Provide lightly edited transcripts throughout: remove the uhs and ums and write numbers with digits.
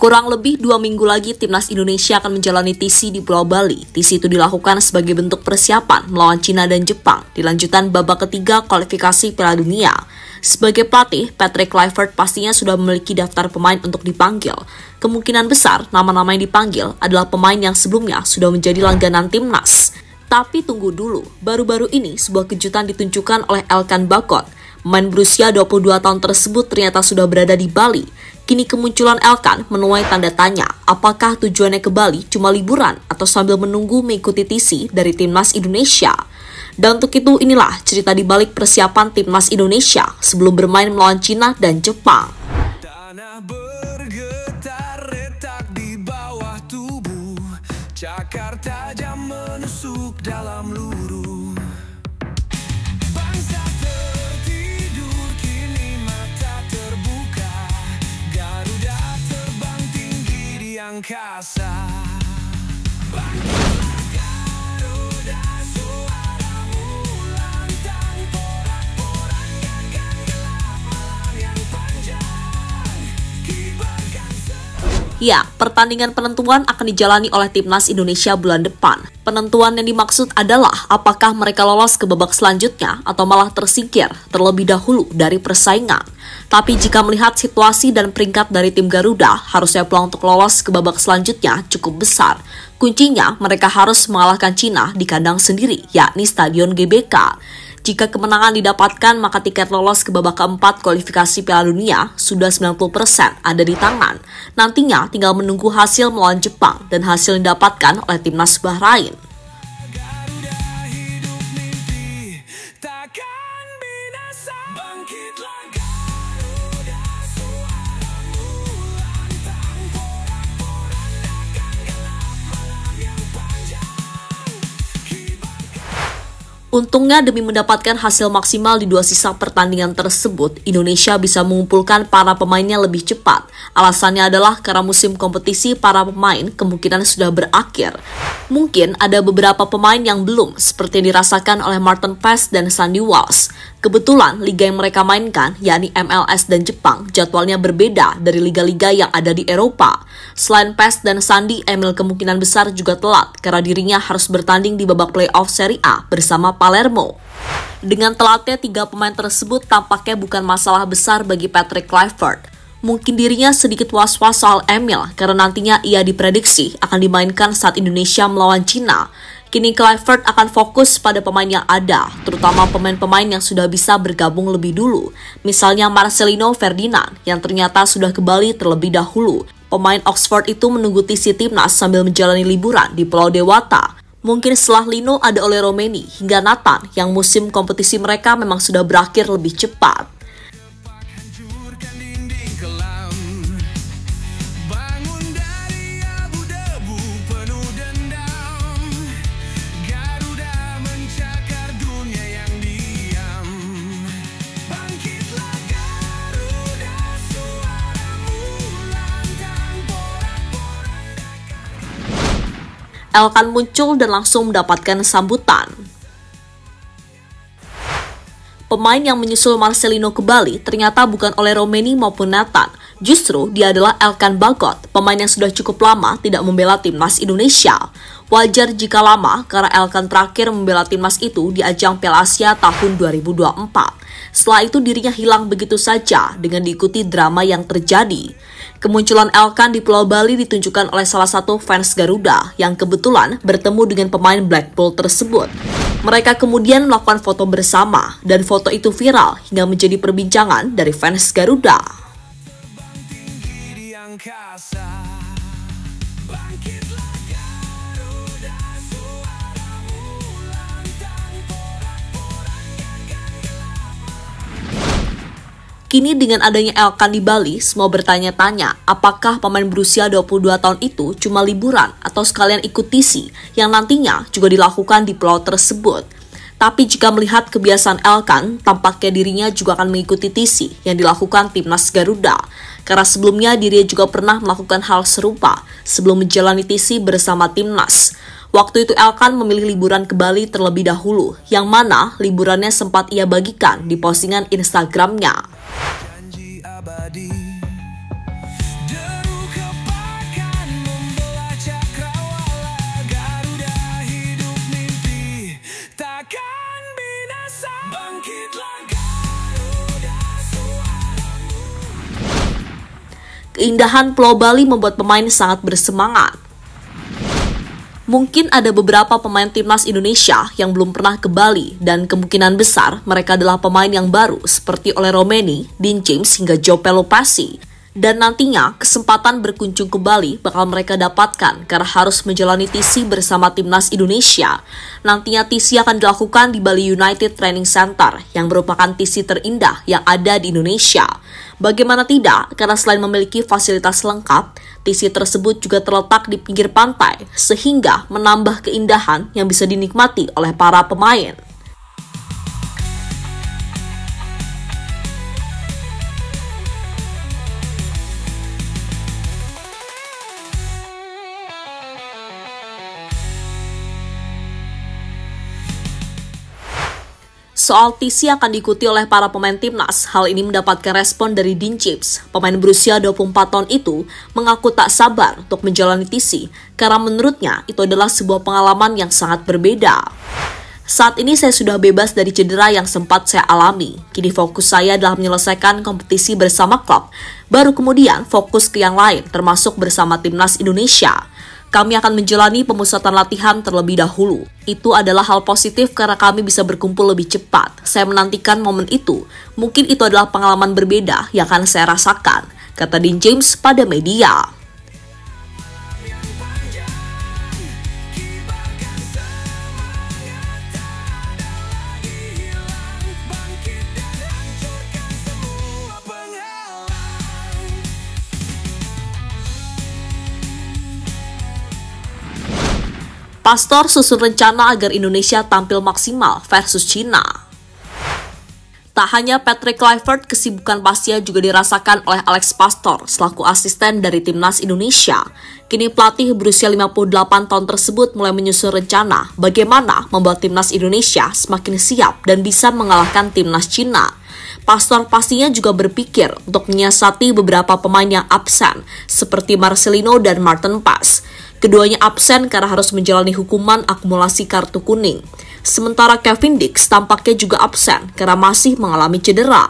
Kurang lebih 2 minggu lagi Timnas Indonesia akan menjalani TC di Pulau Bali. TC itu dilakukan sebagai bentuk persiapan melawan Cina dan Jepang di lanjutan babak ketiga kualifikasi Piala Dunia. Sebagai pelatih, Patrick Kluivert pastinya sudah memiliki daftar pemain untuk dipanggil. Kemungkinan besar nama-nama yang dipanggil adalah pemain yang sebelumnya sudah menjadi langganan Timnas. Tapi tunggu dulu, baru-baru ini sebuah kejutan ditunjukkan oleh Elkan Bagot. Pemain berusia 22 tahun tersebut ternyata sudah berada di Bali. Kini kemunculan Elkan menuai tanda tanya, apakah tujuannya ke Bali cuma liburan atau sambil menunggu mengikuti TC dari Timnas Indonesia? Dan untuk itu inilah cerita di balik persiapan Timnas Indonesia sebelum bermain melawan Cina dan Jepang. Tanah bergetar retak di bawah tubuh, cakar tajam menusuk dalam luruh. Bangsa tertidur kini mata terbuka, Garuda terbang tinggi di angkasa. Bangkitlah Garuda, suaramu lantang, porak-porandahkan gelap malam yang panjang, kibarkan Ya, pertandingan penentuan akan dijalani oleh Timnas Indonesia bulan depan. Penentuan yang dimaksud adalah apakah mereka lolos ke babak selanjutnya atau malah tersingkir terlebih dahulu dari persaingan. Tapi jika melihat situasi dan peringkat dari tim Garuda, harusnya peluang untuk lolos ke babak selanjutnya cukup besar. Kuncinya, mereka harus mengalahkan Cina di kandang sendiri, yakni Stadion GBK. Jika kemenangan didapatkan, maka tiket lolos ke babak keempat kualifikasi Piala Dunia sudah 90% ada di tangan. Nantinya tinggal menunggu hasil melawan Jepang dan hasil yang didapatkan oleh Timnas Bahrain. Garuda hidup mimpi takkan binasa. Bangkitlah Garuda, suaramu lantang, porak-porandahkan gelap malam yang panjang. Untungnya demi mendapatkan hasil maksimal di 2 sisa pertandingan tersebut, Indonesia bisa mengumpulkan para pemainnya lebih cepat. Alasannya adalah karena musim kompetisi para pemain kemungkinan sudah berakhir. Mungkin ada beberapa pemain yang belum, seperti yang dirasakan oleh Martin Paes dan Sandy Walsh. Kebetulan liga yang mereka mainkan, yakni MLS dan Jepang, jadwalnya berbeda dari liga-liga yang ada di Eropa. Selain Paes dan Sandy, Emil kemungkinan besar juga telat karena dirinya harus bertanding di babak playoff Serie A bersama Palermo. Dengan telatnya 3 pemain tersebut tampaknya bukan masalah besar bagi Patrick Kluivert. Mungkin dirinya sedikit was-was soal Emil karena nantinya ia diprediksi akan dimainkan saat Indonesia melawan Cina. Kini Kluivert akan fokus pada pemain yang ada, terutama pemain-pemain yang sudah bisa bergabung lebih dulu. Misalnya Marcelino Ferdinand yang ternyata sudah ke Bali terlebih dahulu. Pemain Oxford itu menunggu TC Timnas sambil menjalani liburan di Pulau Dewata. Mungkin setelah Lino ada Ole Romeni hingga Nathan yang musim kompetisi mereka memang sudah berakhir lebih cepat. Hancurkan dinding kelam, bangun dari abu-debu penuh dendam. Garuda mencakar dunia yang diam. Bangkitlah Garuda, suaramu lantang, porak-porandahkan. Elkan muncul dan langsung mendapatkan sambutan. Pemain yang menyusul Marcelino ke Bali ternyata bukan Ole Romeni maupun Nathan. Justru dia adalah Elkan Bagot, pemain yang sudah cukup lama tidak membela Timnas Indonesia. Wajar jika lama karena Elkan terakhir membela Timnas itu di ajang Piala Asia tahun 2024. Setelah itu dirinya hilang begitu saja dengan diikuti drama yang terjadi. Kemunculan Elkan di Pulau Bali ditunjukkan oleh salah satu fans Garuda yang kebetulan bertemu dengan pemain Blackpool tersebut. Mereka kemudian melakukan foto bersama dan foto itu viral hingga menjadi perbincangan dari fans Garuda. Terbang tinggi di angkasa. Bangkitlah Garuda, suaramu lantang, porak-porandahkan gelap. Kini dengan adanya Elkan di Bali, semua bertanya-tanya apakah pemain berusia 22 tahun itu cuma liburan atau sekalian ikut TC yang nantinya juga dilakukan di pulau tersebut. Tapi jika melihat kebiasaan Elkan, tampaknya dirinya juga akan mengikuti TC yang dilakukan Timnas Garuda. Karena sebelumnya dirinya juga pernah melakukan hal serupa sebelum menjalani TC bersama Timnas. Waktu itu Elkan memilih liburan ke Bali terlebih dahulu, yang mana liburannya sempat ia bagikan di postingan Instagramnya. Janji abadi, deru kepala. Keindahan Pulau Bali membuat pemain sangat bersemangat. Mungkin ada beberapa pemain timnas Indonesia yang belum pernah ke Bali dan kemungkinan besar mereka adalah pemain yang baru seperti Ole Romeni, Dean James hingga Joe Pelopessy. Dan nantinya kesempatan berkunjung ke Bali bakal mereka dapatkan karena harus menjalani TC bersama timnas Indonesia. Nantinya TC akan dilakukan di Bali United Training Center yang merupakan TC terindah yang ada di Indonesia. Bagaimana tidak, karena selain memiliki fasilitas lengkap, TC tersebut juga terletak di pinggir pantai, sehingga menambah keindahan yang bisa dinikmati oleh para pemain. Soal TC akan diikuti oleh para pemain timnas, hal ini mendapatkan respon dari Dean James. Pemain berusia 24 tahun itu mengaku tak sabar untuk menjalani TC, karena menurutnya itu adalah sebuah pengalaman yang sangat berbeda. Saat ini saya sudah bebas dari cedera yang sempat saya alami. Kini fokus saya adalah menyelesaikan kompetisi bersama klub. Baru kemudian fokus ke yang lain, termasuk bersama timnas Indonesia. Kami akan menjalani pemusatan latihan terlebih dahulu. Itu adalah hal positif karena kami bisa berkumpul lebih cepat. Saya menantikan momen itu. Mungkin itu adalah pengalaman berbeda yang akan saya rasakan, kata Dean James pada media. Pastor susun rencana agar Indonesia tampil maksimal versus China. Tak hanya Patrick Kluivert, kesibukan pastinya juga dirasakan oleh Alex Pastor selaku asisten dari timnas Indonesia. Kini pelatih berusia 58 tahun tersebut mulai menyusun rencana bagaimana membuat timnas Indonesia semakin siap dan bisa mengalahkan timnas China. Pastor pastinya juga berpikir untuk menyiasati beberapa pemain yang absen seperti Marcelino dan Martin Paes. Keduanya absen karena harus menjalani hukuman akumulasi kartu kuning. Sementara Kevin Dix tampaknya juga absen karena masih mengalami cedera.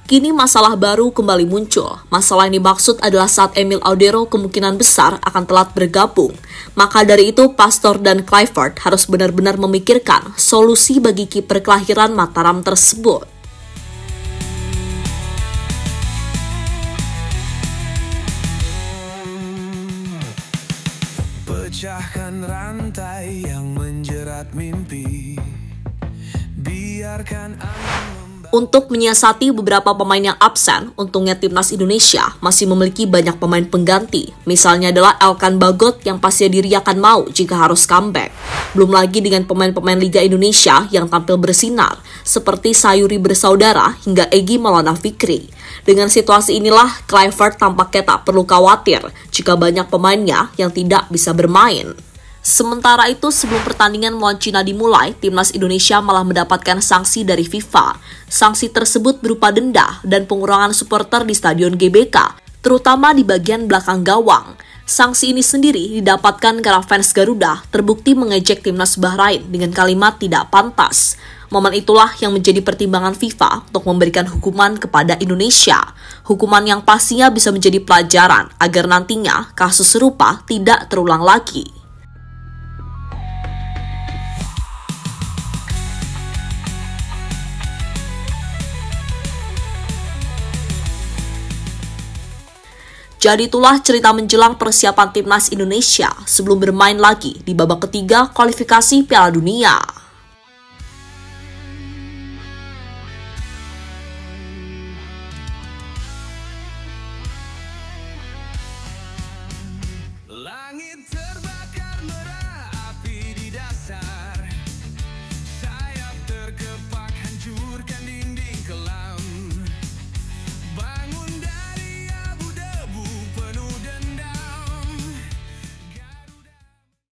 Kini masalah baru kembali muncul. Masalah yang dimaksud adalah saat Emil Audero kemungkinan besar akan telat bergabung. Maka dari itu Pastor dan Kluivert harus benar-benar memikirkan solusi bagi kiper kelahiran Mataram tersebut. Pecahkan rantai yang menjerat mimpi. Biarkan angin Untuk menyiasati beberapa pemain yang absen, untungnya timnas Indonesia masih memiliki banyak pemain pengganti. Misalnya adalah Elkan Bagot yang pasti diri akan mau jika harus comeback. Belum lagi dengan pemain-pemain Liga Indonesia yang tampil bersinar, seperti Sayuri Bersaudara hingga Egy Maulana Fikri. Dengan situasi inilah, Kluivert tampaknya tak perlu khawatir jika banyak pemainnya yang tidak bisa bermain. Sementara itu, sebelum pertandingan melawan China dimulai, timnas Indonesia malah mendapatkan sanksi dari FIFA. Sanksi tersebut berupa denda dan pengurangan supporter di Stadion GBK, terutama di bagian belakang gawang. Sanksi ini sendiri didapatkan karena fans Garuda terbukti mengejek timnas Bahrain dengan kalimat tidak pantas. Momen itulah yang menjadi pertimbangan FIFA untuk memberikan hukuman kepada Indonesia. Hukuman yang pastinya bisa menjadi pelajaran agar nantinya kasus serupa tidak terulang lagi. Jadi itulah cerita menjelang persiapan timnas Indonesia sebelum bermain lagi di babak ketiga kualifikasi Piala Dunia.